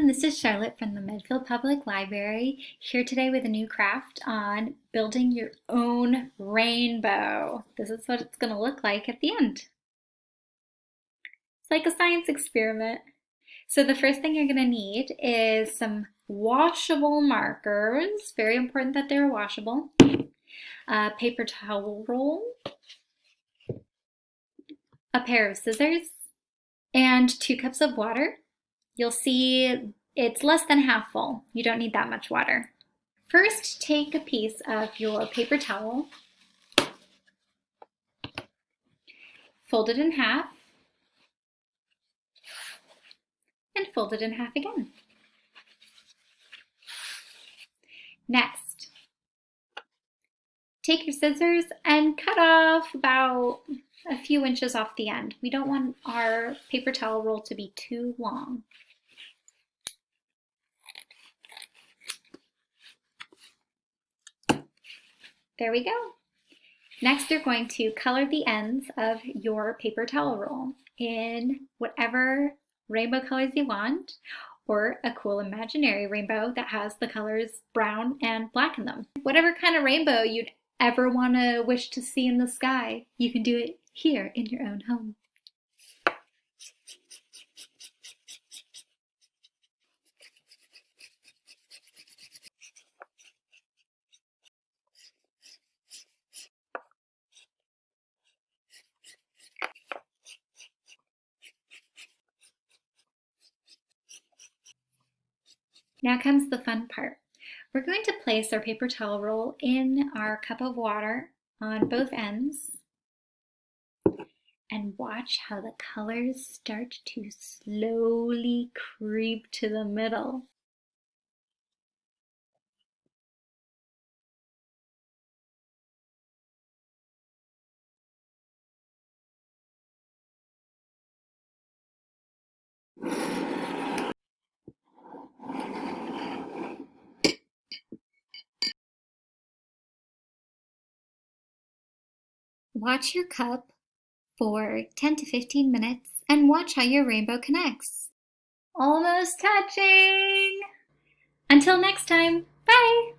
this is Charlotte from the Medfield Public Library, here today with a new craft on building your own rainbow. This is what it's going to look like at the end. It's like a science experiment. So the first thing you're going to need is some washable markers. Very important that they're washable. A paper towel roll, a pair of scissors, and 2 cups of water. You'll see it's less than half full. You don't need that much water. First, take a piece of your paper towel, fold it in half, and fold it in half again. Next, take your scissors and cut off about a few inches off the end. We don't want our paper towel roll to be too long. There we go. Next, you're going to color the ends of your paper towel roll in whatever rainbow colors you want, or a cool imaginary rainbow that has the colors brown and black in them. Whatever kind of rainbow you'd ever want to wish to see in the sky, you can do it here in your own home. Now comes the fun part. We're going to place our paper towel roll in our cup of water on both ends and watch how the colors start to slowly creep to the middle. Watch your cup for 10 to 15 minutes and watch how your rainbow connects. Almost touching! Until next time, bye!